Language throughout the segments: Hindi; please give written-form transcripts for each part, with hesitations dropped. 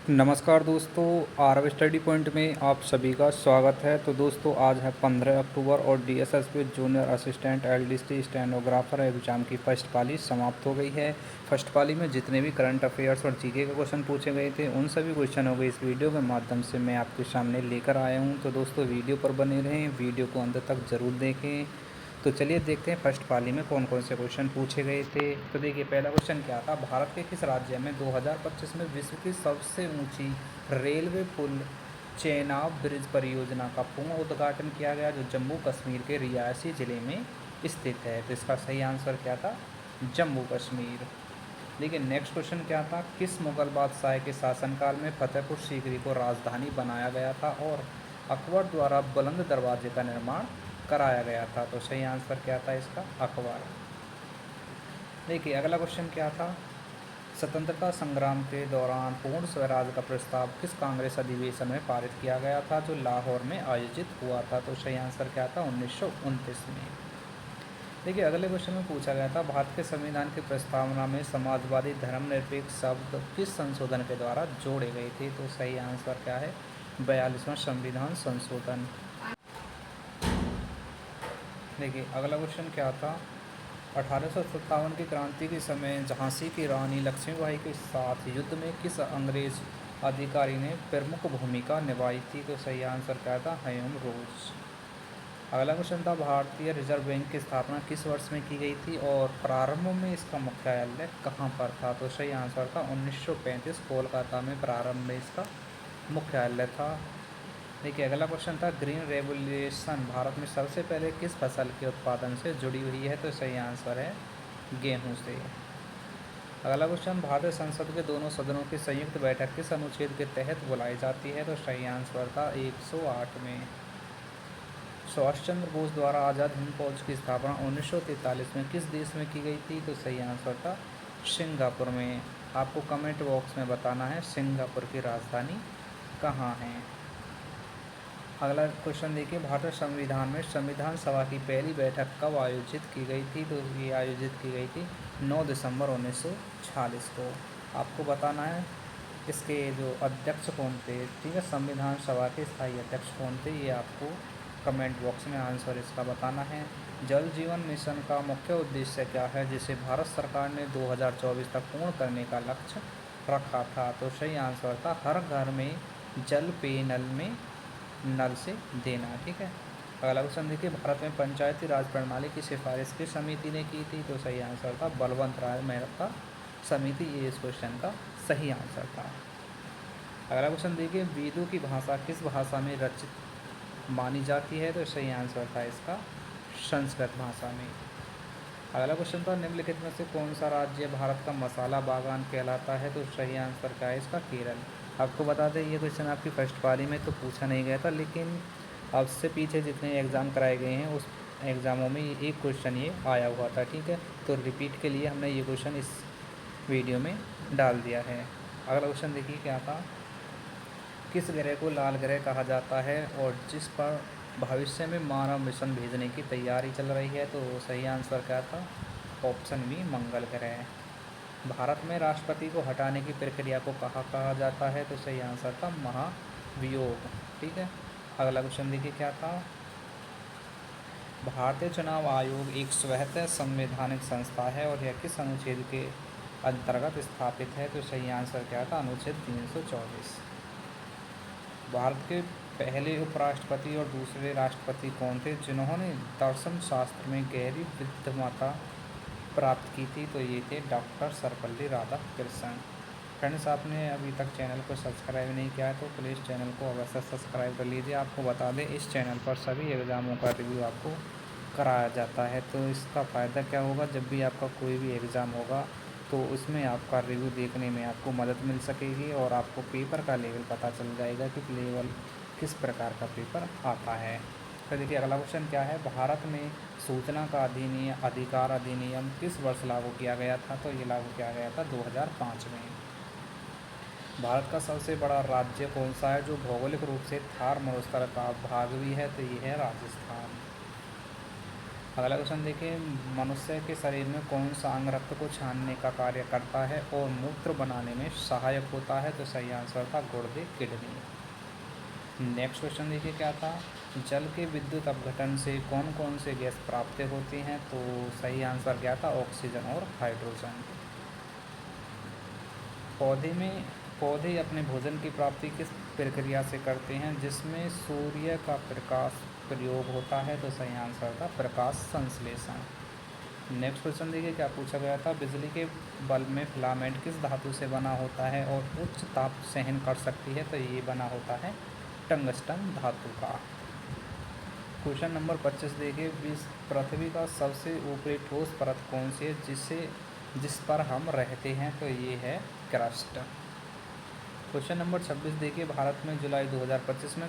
नमस्कार दोस्तों, आरव स्टडी पॉइंट में आप सभी का स्वागत है। तो दोस्तों आज है 15 अक्टूबर और DSSP junior assistant LDC stenographer exam की फ़र्स्ट पाली समाप्त हो गई है। फर्स्ट पाली में जितने भी करंट अफेयर्स और जीके के क्वेश्चन पूछे गए थे उन सभी क्वेश्चनों को इस वीडियो के माध्यम से मैं आपके सामने लेकर आया हूँ। तो दोस्तों वीडियो पर बने रहें, वीडियो को अंत तक ज़रूर देखें। तो चलिए देखते हैं फर्स्ट पाली में कौन कौन से क्वेश्चन पूछे गए थे। तो देखिए पहला क्वेश्चन क्या था, भारत के किस राज्य में 2025 में विश्व की सबसे ऊंची रेलवे पुल चेनाब ब्रिज परियोजना का पूर्ण उद्घाटन किया गया, जो जम्मू कश्मीर के रियासी ज़िले में स्थित है। तो इसका सही आंसर क्या था, जम्मू कश्मीर। देखिए नेक्स्ट क्वेश्चन क्या था, किस मुगल बादशाह के शासनकाल में फतेहपुर सीकरी को राजधानी बनाया गया था और अकबर द्वारा बुलंद दरवाजे का निर्माण कराया गया था। तो सही आंसर क्या था इसका, अकबर। देखिए अगला क्वेश्चन क्या था, स्वतंत्रता संग्राम के दौरान पूर्ण स्वराज का प्रस्ताव किस कांग्रेस अधिवेशन में पारित किया गया था, जो लाहौर में आयोजित हुआ था। तो सही आंसर क्या था, 1929 में। देखिए अगले क्वेश्चन में पूछा गया था, भारत के संविधान की प्रस्तावना में समाजवादी धर्मनिरपेक्ष शब्द किस संशोधन के द्वारा जोड़े गए थे। तो सही आंसर क्या है, 42वां संविधान संशोधन। देखिए अगला क्वेश्चन क्या था, 1857 की क्रांति के समय झांसी की रानी लक्ष्मीबाई के साथ युद्ध में किस अंग्रेज अधिकारी ने प्रमुख भूमिका निभाई थी। तो सही आंसर क्या था, ह्यूम रोज। अगला क्वेश्चन था, भारतीय रिजर्व बैंक की स्थापना किस वर्ष में की गई थी और प्रारंभ में इसका मुख्यालय कहाँ पर था। तो सही आंसर था 1935, कोलकाता में प्रारंभ में इसका मुख्यालय था। देखिए अगला क्वेश्चन था, ग्रीन रेवोल्यूशन भारत में सबसे पहले किस फसल के उत्पादन से जुड़ी हुई है। तो सही आंसर है गेहूं से। अगला क्वेश्चन, भारतीय संसद के दोनों सदनों की संयुक्त बैठक किस अनुच्छेद के तहत बुलाई जाती है। तो सही आंसर था 108 में। सुभाष चंद्र बोस द्वारा आज़ाद हिंद फौज की स्थापना 1943 में किस देश में की गई थी। तो सही आंसर था सिंगापुर में। आपको कमेंट बॉक्स में बताना है सिंगापुर की राजधानी कहाँ है। अगला क्वेश्चन देखिए, भारतीय संविधान में संविधान सभा की पहली बैठक कब आयोजित की गई थी। तो ये आयोजित की गई थी 9 दिसंबर 1946 को। आपको बताना है इसके जो अध्यक्ष कौन थे, ठीक है, संविधान सभा के स्थायी अध्यक्ष कौन थे, ये आपको कमेंट बॉक्स में आंसर इसका बताना है। जल जीवन मिशन का मुख्य उद्देश्य क्या है, जिसे भारत सरकार ने 2024 तक पूर्ण करने का लक्ष्य रखा था। तो सही आंसर था हर घर में जल पेय नल से देना, ठीक है। अगला क्वेश्चन देखिए, भारत में पंचायती राज प्रणाली की सिफारिश किस समिति ने की थी। तो सही आंसर था बलवंत राय मेहता समिति, ये इस क्वेश्चन का सही आंसर था। अगला क्वेश्चन देखिए, वेदों की भाषा किस भाषा में रचित मानी जाती है। तो सही आंसर था इसका संस्कृत भाषा में। अगला क्वेश्चन था, निम्नलिखित में से कौन सा राज्य भारत का मसाला बागान कहलाता है। तो सही आंसर क्या है इसका, केरल। आपको बता दें ये क्वेश्चन आपकी फर्स्ट पारी में तो पूछा नहीं गया था, लेकिन अब से पीछे जितने एग्ज़ाम कराए गए हैं उस एग्ज़ामों में एक क्वेश्चन ये आया हुआ था, ठीक है। तो रिपीट के लिए हमने ये क्वेश्चन इस वीडियो में डाल दिया है। अगला क्वेश्चन देखिए क्या था, किस ग्रह को लाल ग्रह कहा जाता है और जिस पर भविष्य में मानव मिशन भेजने की तैयारी चल रही है। तो सही आंसर क्या था, ऑप्शन बी मंगल ग्रह। भारत में राष्ट्रपति को हटाने की प्रक्रिया को कहा जाता है। तो सही आंसर था महाभियोग, ठीक है। अगला क्वेश्चन देखिए क्या था, भारतीय चुनाव आयोग एक स्वतंत्र संवैधानिक संस्था है और यह किस अनुच्छेद के अंतर्गत स्थापित है। तो सही आंसर क्या था, अनुच्छेद 324। भारत के पहले उपराष्ट्रपति और दूसरे राष्ट्रपति कौन थे जिन्होंने दर्शन शास्त्र में गहरी विद्वता प्राप्त की थी। तो ये थे डॉक्टर सर्वपल्ली राधाकृष्णन। फ्रेंड्स, आपने अभी तक चैनल को सब्सक्राइब नहीं किया है तो प्लीज़ चैनल को अवश्य सब्सक्राइब कर लीजिए। आपको बता दें इस चैनल पर सभी एग्ज़ामों का रिव्यू आपको कराया जाता है। तो इसका फ़ायदा क्या होगा, जब भी आपका कोई भी एग्ज़ाम होगा तो उसमें आपका रिव्यू देखने में आपको मदद मिल सकेगी और आपको पेपर का लेवल पता चल जाएगा कि लेवल किस प्रकार का पेपर आता है। तो देखिए अगला क्वेश्चन क्या है, भारत में सूचना का अधिकार अधिनियम किस वर्ष लागू किया गया था। तो ये लागू किया गया था 2005 में। भारत का सबसे बड़ा राज्य कौन सा है जो भौगोलिक रूप से थार मरुस्थल का भाग भी है। तो ये है राजस्थान। अगला क्वेश्चन देखिए, मनुष्य के शरीर में कौन सा अंग रक्त को छानने का कार्य करता है और मूत्र बनाने में सहायक होता है? तो सही आंसर था गुर्दे, किडनी। नेक्स्ट क्वेश्चन देखिए क्या था, जल के विद्युत अपघटन से कौन कौन से गैस प्राप्त होती हैं? तो सही आंसर क्या था, ऑक्सीजन और हाइड्रोजन। पौधे अपने भोजन की प्राप्ति किस प्रक्रिया से करते हैं जिसमें सूर्य का प्रकाश प्रयोग होता है? तो सही आंसर था प्रकाश संश्लेषण। नेक्स्ट क्वेश्चन देखिए क्या पूछा गया था, बिजली के बल्ब में फिलामेंट किस धातु से बना होता है और उच्च ताप सहन कर सकती है? तो ये बना होता है टंगस्टन धातु का। क्वेश्चन नंबर 25 देखिए, पृथ्वी का सबसे ऊपरी ठोस परत कौन सी है जिस पर हम रहते हैं? तो ये है क्रस्ट। क्वेश्चन नंबर 26 देखिए, भारत में जुलाई 2025 में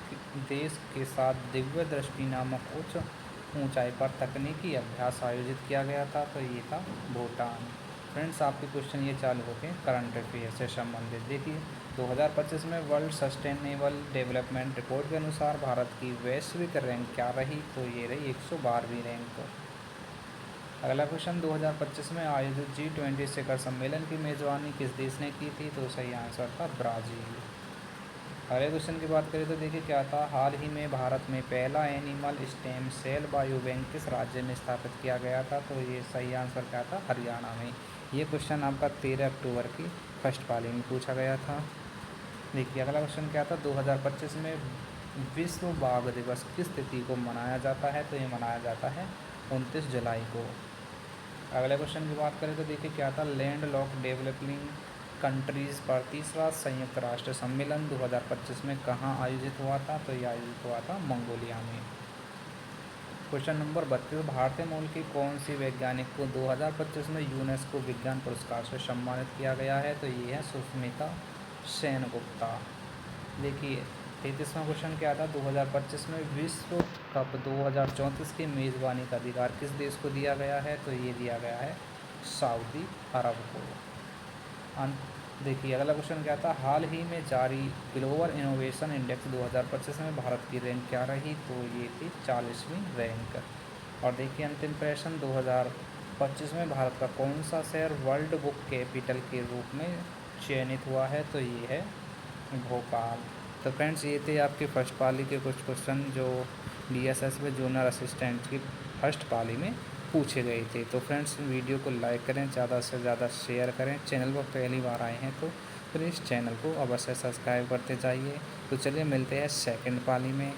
देश के साथ दिव्य दृष्टि नामक उच्च ऊंचाई पर तकनीकी अभ्यास आयोजित किया गया था? तो ये था भूटान। फ्रेंड्स, आपके क्वेश्चन ये चालू होते हैं करंट अफेयर से संबंधित। देखिए 2025 में वर्ल्ड सस्टेनेबल डेवलपमेंट रिपोर्ट के अनुसार भारत की वैश्विक रैंक क्या रही? तो ये रही 112वीं रैंक। अगला क्वेश्चन, 2025 में आयोजित G20 शिखर सम्मेलन की मेज़बानी किस देश ने की थी? तो सही आंसर था ब्राज़ील। अगले क्वेश्चन की बात करें तो देखिए क्या था, हाल ही में भारत में पहला animal stem cell bio bank किस राज्य में स्थापित किया गया था? तो ये सही आंसर क्या था, हरियाणा में। ये क्वेश्चन आपका 13 अक्टूबर की फर्स्ट पाली में पूछा गया था। देखिए अगला क्वेश्चन क्या था, 2025 में विश्व बाघ दिवस किस तिथि को मनाया जाता है? तो ये मनाया जाता है 29 जुलाई को। अगले क्वेश्चन की बात करें तो देखिए क्या था, लैंड लॉक डेवलपिंग कंट्रीज़ पर तीसरा संयुक्त राष्ट्र सम्मेलन 2025 में कहाँ आयोजित हुआ था? तो यह आयोजित हुआ था मंगोलिया में। क्वेश्चन नंबर 32, भारतीय मूल की कौन सी वैज्ञानिक को 2025 में यूनेस्को विज्ञान पुरस्कार से सम्मानित किया गया है? तो ये है सुष्मिता सेनगुप्ता। देखिए 33वां क्वेश्चन क्या था, 2025 में विश्व कप 2034 की मेज़बानी का अधिकार किस देश को दिया गया है? तो ये दिया गया है सऊदी अरब को। देखिए अगला क्वेश्चन क्या था, हाल ही में जारी ग्लोबल इनोवेशन इंडेक्स 2025 में भारत की रैंक क्या रही? तो ये थी 40वीं रैंक। और देखिए अंतिम प्रश्न, 2025 में भारत का कौन सा शहर वर्ल्ड बुक कैपिटल के रूप में चयनित हुआ है? तो ये है भोपाल। तो फ्रेंड्स, ये थे आपके फर्स्ट पाली के कुछ क्वेश्चन जो DSS में जूनियर असिस्टेंट की फर्स्ट पाली में पूछे गए थे। तो फ्रेंड्स, वीडियो को लाइक करें, ज़्यादा से ज़्यादा शेयर करें। चैनल पर पहली बार आए हैं तो प्लीज़ चैनल को अवश्य सब्सक्राइब करते जाइए। तो चलिए मिलते हैं सेकंड पाली में।